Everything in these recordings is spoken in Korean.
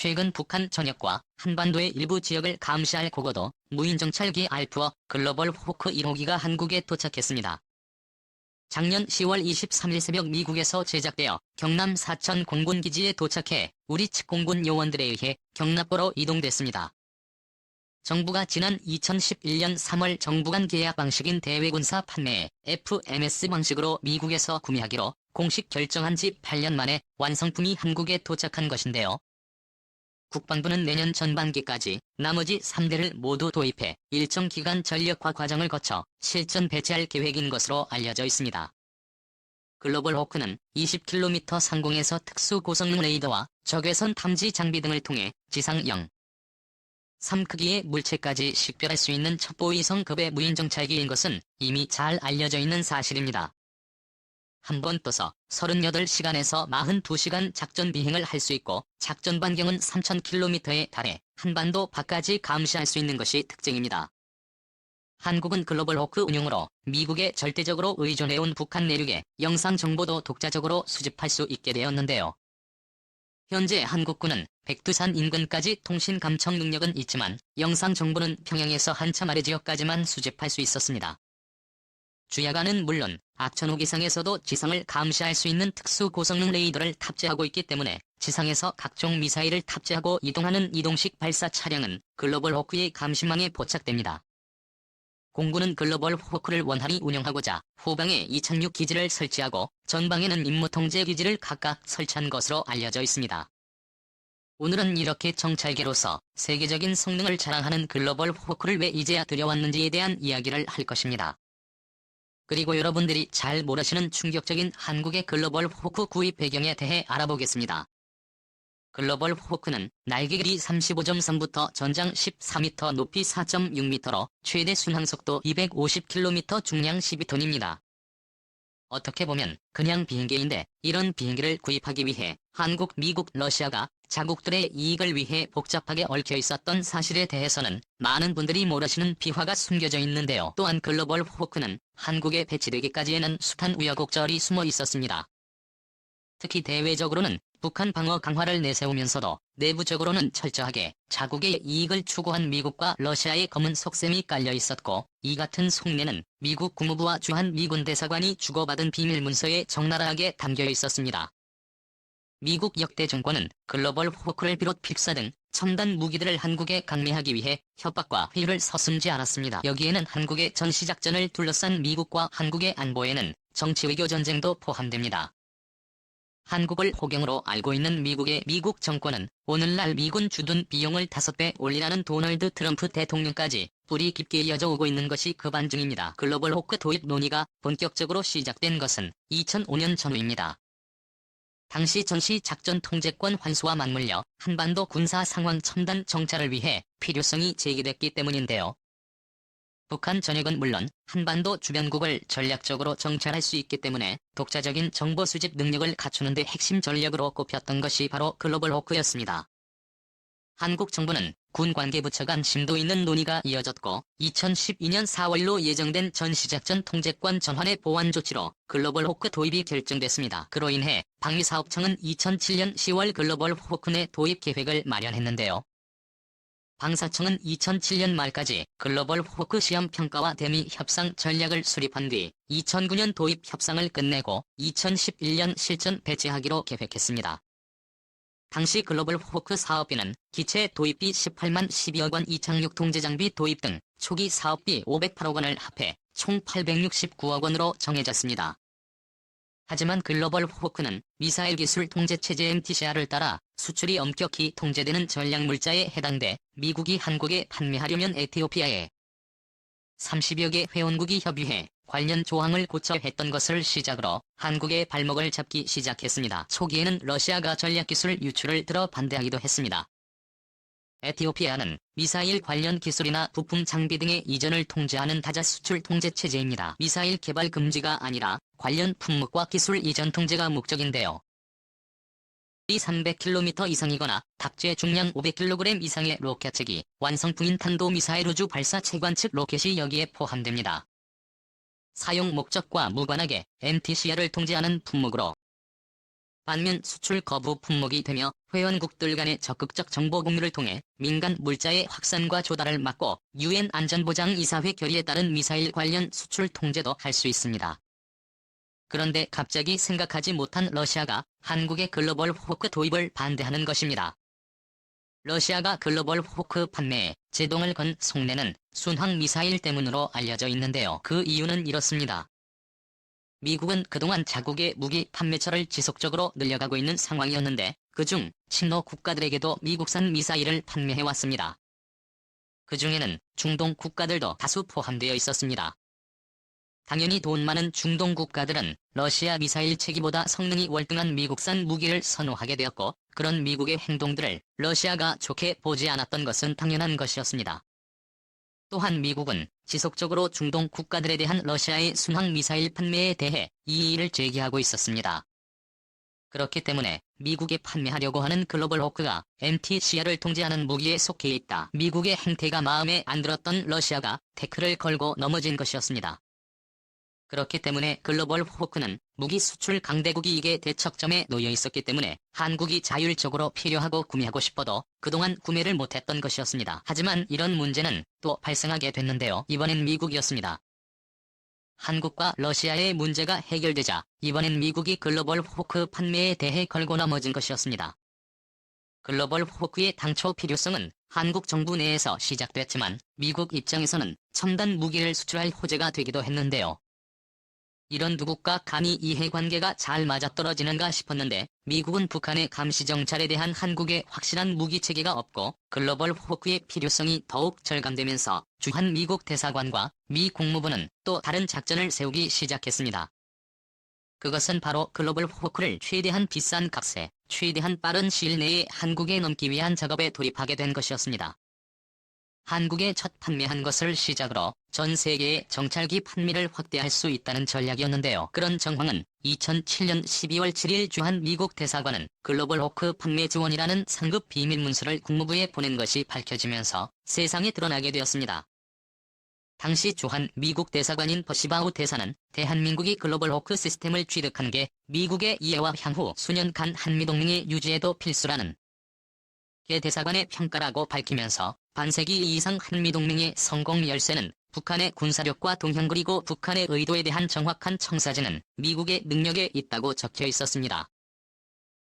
최근 북한 전역과 한반도의 일부 지역을 감시할 고고도 무인정찰기 알프어 글로벌 호크 1호기가 한국에 도착했습니다. 작년 10월 23일 새벽 미국에서 제작되어 경남 사천 공군기지에 도착해 우리 측 공군 요원들에 의해 경납고로 이동됐습니다. 정부가 지난 2011년 3월 정부 간 계약 방식인 대외군사 판매에 FMS 방식으로 미국에서 구매하기로 공식 결정한 지 8년 만에 완성품이 한국에 도착한 것인데요. 국방부는 내년 전반기까지 나머지 3대를 모두 도입해 일정 기간 전력화 과정을 거쳐 실전 배치할 계획인 것으로 알려져 있습니다. 글로벌 호크는 20km 상공에서 특수 고성능 레이더와 적외선 탐지 장비 등을 통해 지상 0, 3 크기의 물체까지 식별할 수 있는 첩보위성급의 무인정찰기인 것은 이미 잘 알려져 있는 사실입니다. 한 번 떠서 38시간에서 42시간 작전 비행을 할 수 있고 작전 반경은 3000km에 달해 한반도 밖까지 감시할 수 있는 것이 특징입니다. 한국은 글로벌 호크 운용으로 미국에 절대적으로 의존해온 북한 내륙의 영상 정보도 독자적으로 수집할 수 있게 되었는데요. 현재 한국군은 백두산 인근까지 통신 감청 능력은 있지만 영상 정보는 평양에서 한참 아래 지역까지만 수집할 수 있었습니다. 주야간은 물론 악천후 기상에서도 지상을 감시할 수 있는 특수 고성능 레이더를 탑재하고 있기 때문에 지상에서 각종 미사일을 탑재하고 이동하는 이동식 발사 차량은 글로벌 호크의 감시망에 포착됩니다. 공군은 글로벌 호크를 원활히 운영하고자 후방에 이착륙 기지를 설치하고 전방에는 임무 통제 기지를 각각 설치한 것으로 알려져 있습니다. 오늘은 이렇게 정찰기로서 세계적인 성능을 자랑하는 글로벌 호크를 왜 이제야 들여왔는지에 대한 이야기를 할 것입니다. 그리고 여러분들이 잘 모르시는 충격적인 한국의 글로벌 호크 구입 배경에 대해 알아보겠습니다. 글로벌 호크는 날개 길이 35.3부터 전장 14m, 높이 4.6m로 최대 순항속도 250km, 중량 12톤입니다. 어떻게 보면 그냥 비행기인데 이런 비행기를 구입하기 위해 한국, 미국, 러시아가 자국들의 이익을 위해 복잡하게 얽혀 있었던 사실에 대해서는 많은 분들이 모르시는 비화가 숨겨져 있는데요. 또한 글로벌 호크는 한국에 배치되기까지에는 숱한 우여곡절이 숨어 있었습니다. 특히 대외적으로는 북한 방어 강화를 내세우면서도 내부적으로는 철저하게 자국의 이익을 추구한 미국과 러시아의 검은 속셈이 깔려 있었고, 이 같은 속내는 미국 국무부와 주한 미군 대사관이 주고받은 비밀 문서에 적나라하게 담겨 있었습니다. 미국 역대 정권은 글로벌 호크를 비롯 픽사 등 첨단 무기들을 한국에 강매하기 위해 협박과 회유를 서슴지 않았습니다. 여기에는 한국의 전시작전을 둘러싼 미국과 한국의 안보에는 정치-외교 전쟁도 포함됩니다. 한국을 호경으로 알고 있는 미국의 미국 정권은 오늘날 미군 주둔 비용을 5배 올리라는 도널드 트럼프 대통령까지 뿌리 깊게 이어져 오고 있는 것이 그 반증입니다. 글로벌 호크 도입 논의가 본격적으로 시작된 것은 2005년 전후입니다. 당시 전시작전 통제권 환수와 맞물려 한반도 군사 상황 첨단 정찰을 위해 필요성이 제기됐기 때문인데요. 북한 전역은 물론 한반도 주변국을 전략적으로 정찰할 수 있기 때문에 독자적인 정보 수집 능력을 갖추는 데 핵심 전력으로 꼽혔던 것이 바로 글로벌 호크였습니다. 한국 정부는 군 관계부처 간 심도 있는 논의가 이어졌고 2012년 4월로 예정된 전시작전 통제권 전환의 보완 조치로 글로벌 호크 도입이 결정됐습니다. 그로 인해 방위사업청은 2007년 10월 글로벌 호크 내 도입 계획을 마련했는데요. 방사청은 2007년 말까지 글로벌 호크 시험 평가와 대미 협상 전략을 수립한 뒤 2009년 도입 협상을 끝내고 2011년 실전 배치하기로 계획했습니다. 당시 글로벌 호크 사업비는 기체 도입비 18만 12억 원, 이착륙 통제 장비 도입 등 초기 사업비 508억 원을 합해 총 869억 원으로 정해졌습니다. 하지만 글로벌 호크는 미사일 기술 통제 체제 MTCR을 따라 수출이 엄격히 통제되는 전략물자에 해당돼 미국이 한국에 판매하려면 에티오피아에 30여 개 회원국이 협의해 관련 조항을 고쳐 했던 것을 시작으로 한국의 발목을 잡기 시작했습니다. 초기에는 러시아가 전략기술 유출을 들어 반대하기도 했습니다. 에티오피아는 미사일 관련 기술이나 부품 장비 등의 이전을 통제하는 다자 수출 통제 체제입니다. 미사일 개발 금지가 아니라 관련 품목과 기술 이전 통제가 목적인데요. 300km 이상이거나 탑재 중량 500kg 이상의 로켓측이 완성품인 탄도미사일 우주 발사 채관측 로켓이 여기에 포함됩니다. 사용 목적과 무관하게 MTCR을 통제하는 품목으로 반면 수출 거부 품목이 되며 회원국들 간의 적극적 정보 공유를 통해 민간 물자의 확산과 조달을 막고 유엔 안전보장이사회 결의에 따른 미사일 관련 수출 통제도 할 수 있습니다. 그런데 갑자기 생각하지 못한 러시아가 한국의 글로벌 호크 도입을 반대하는 것입니다. 러시아가 글로벌 호크 판매에 제동을 건 속내는 순항 미사일 때문으로 알려져 있는데요. 그 이유는 이렇습니다. 미국은 그동안 자국의 무기 판매처를 지속적으로 늘려가고 있는 상황이었는데 그중 친러 국가들에게도 미국산 미사일을 판매해왔습니다. 그 중에는 중동 국가들도 다수 포함되어 있었습니다. 당연히 돈 많은 중동 국가들은 러시아 미사일 체계보다 성능이 월등한 미국산 무기를 선호하게 되었고 그런 미국의 행동들을 러시아가 좋게 보지 않았던 것은 당연한 것이었습니다. 또한 미국은 지속적으로 중동 국가들에 대한 러시아의 순항 미사일 판매에 대해 이의를 제기하고 있었습니다. 그렇기 때문에 미국에 판매하려고 하는 글로벌 호크가 MTCR을 통제하는 무기에 속해 있다. 미국의 행태가 마음에 안 들었던 러시아가 태클을 걸고 넘어진 것이었습니다. 그렇기 때문에 글로벌 호크는 무기 수출 강대국이 대척점에 놓여 있었기 때문에 한국이 자율적으로 필요하고 구매하고 싶어도 그동안 구매를 못했던 것이었습니다. 하지만 이런 문제는 또 발생하게 됐는데요. 이번엔 미국이었습니다. 한국과 러시아의 문제가 해결되자 이번엔 미국이 글로벌 호크 판매에 대해 걸고 넘어진 것이었습니다. 글로벌 호크의 당초 필요성은 한국 정부 내에서 시작됐지만 미국 입장에서는 첨단 무기를 수출할 호재가 되기도 했는데요. 이런 두 국가 감히 이해관계가 잘 맞아떨어지는가 싶었는데 미국은 북한의 감시정찰에 대한 한국의 확실한 무기체계가 없고 글로벌 호크의 필요성이 더욱 절감되면서 주한 미국 대사관과 미 국무부는 또 다른 작전을 세우기 시작했습니다. 그것은 바로 글로벌 호크를 최대한 비싼 값에 최대한 빠른 시일 내에 한국에 넘기 위한 작업에 돌입하게 된 것이었습니다. 한국에 첫 판매한 것을 시작으로 전 세계의 정찰기 판매를 확대할 수 있다는 전략이었는데요. 그런 정황은 2007년 12월 7일 주한 미국 대사관은 글로벌 호크 판매 지원이라는 상급 비밀 문서를 국무부에 보낸 것이 밝혀지면서 세상에 드러나게 되었습니다. 당시 주한 미국 대사관인 버시바우 대사는 대한민국이 글로벌 호크 시스템을 취득한 게 미국의 이해와 향후 수년간 한미동맹의 유지에도 필수라는 게 대사관의 평가라고 밝히면서 반세기 이상 한미동맹의 성공 열쇠는 북한의 군사력과 동향 그리고 북한의 의도에 대한 정확한 청사진은 미국의 능력에 있다고 적혀 있었습니다.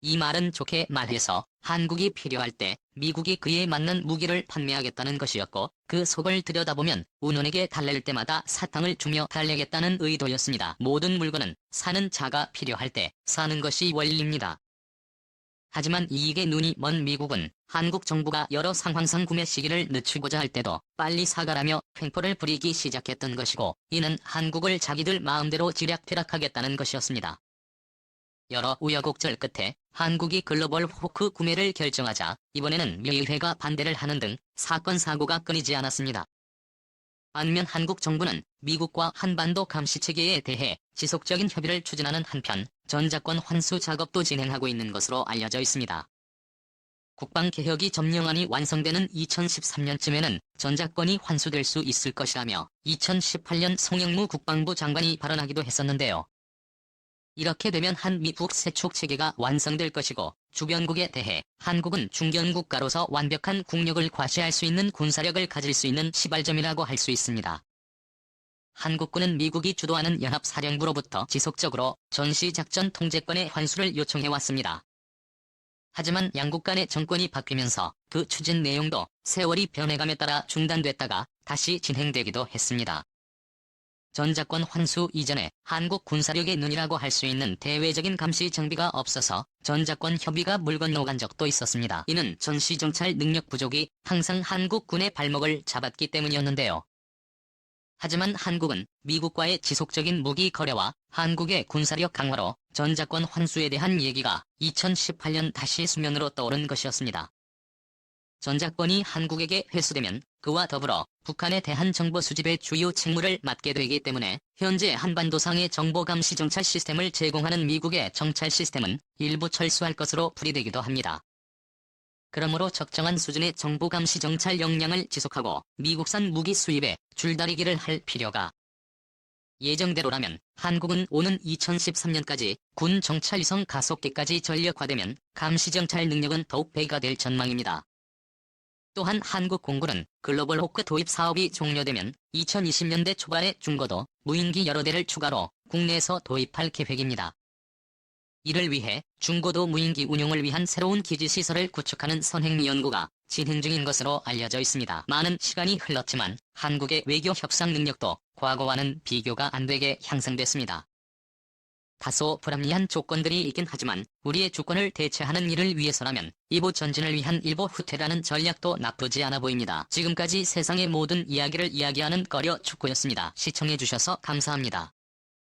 이 말은 좋게 말해서 한국이 필요할 때 미국이 그에 맞는 무기를 판매하겠다는 것이었고 그 속을 들여다보면 운운에게 달랠 때마다 사탕을 주며 달래겠다는 의도였습니다. 모든 물건은 사는 자가 필요할 때 사는 것이 원리입니다. 하지만 이익에 눈이 먼 미국은 한국 정부가 여러 상황상 구매 시기를 늦추고자 할 때도 빨리 사가라며 횡포를 부리기 시작했던 것이고 이는 한국을 자기들 마음대로 쥐락펴락하겠다는 것이었습니다. 여러 우여곡절 끝에 한국이 글로벌 호크 구매를 결정하자 이번에는 미의회가 반대를 하는 등 사건 사고가 끊이지 않았습니다. 반면 한국 정부는 미국과 한반도 감시체계에 대해 지속적인 협의를 추진하는 한편 전자권 환수 작업도 진행하고 있는 것으로 알려져 있습니다. 국방개혁이 점령안이 완성되는 2013년쯤에는 전자권이 환수될 수 있을 것이라며 2018년 송영무 국방부 장관이 발언하기도 했었는데요. 이렇게 되면 한미북 세축 체계가 완성될 것이고 주변국에 대해 한국은 중견국가로서 완벽한 국력을 과시할 수 있는 군사력을 가질 수 있는 시발점이라고 할 수 있습니다. 한국군은 미국이 주도하는 연합사령부로부터 지속적으로 전시작전 통제권의 환수를 요청해왔습니다. 하지만 양국 간의 정권이 바뀌면서 그 추진 내용도 세월이 변해감에 따라 중단됐다가 다시 진행되기도 했습니다. 전자권 환수 이전에 한국 군사력의 눈이라고 할 수 있는 대외적인 감시 장비가 없어서 전자권 협의가 물 건너간 적도 있었습니다. 이는 전시정찰 능력 부족이 항상 한국군의 발목을 잡았기 때문이었는데요. 하지만 한국은 미국과의 지속적인 무기 거래와 한국의 군사력 강화로 전자권 환수에 대한 얘기가 2018년 다시 수면으로 떠오른 것이었습니다. 전자권이 한국에게 회수되면 그와 더불어 북한에 대한 정보 수집의 주요 책무를 맡게 되기 때문에 현재 한반도상의 정보 감시 정찰 시스템을 제공하는 미국의 정찰 시스템은 일부 철수할 것으로 풀이되기도 합니다. 그러므로 적정한 수준의 정보 감시 정찰 역량을 지속하고 미국산 무기 수입에 줄다리기를 할 필요가 예정대로라면 한국은 오는 2013년까지 군 정찰 위성 가속기까지 전력화되면 감시정찰 능력은 더욱 배가 될 전망입니다. 또한 한국 공군은 글로벌 호크 도입 사업이 종료되면 2020년대 초반에 중고도 무인기 여러 대를 추가로 국내에서 도입할 계획입니다. 이를 위해 중고도 무인기 운용을 위한 새로운 기지시설을 구축하는 선행리 연구가 진행 중인 것으로 알려져 있습니다. 많은 시간이 흘렀지만 한국의 외교 협상 능력도 과거와는 비교가 안 되게 향상됐습니다. 다소 불합리한 조건들이 있긴 하지만 우리의 주권을 대체하는 일을 위해서라면 이보 전진을 위한 일보 후퇴라는 전략도 나쁘지 않아 보입니다. 지금까지 세상의 모든 이야기를 이야기하는 꺼려 축구였습니다. 시청해주셔서 감사합니다.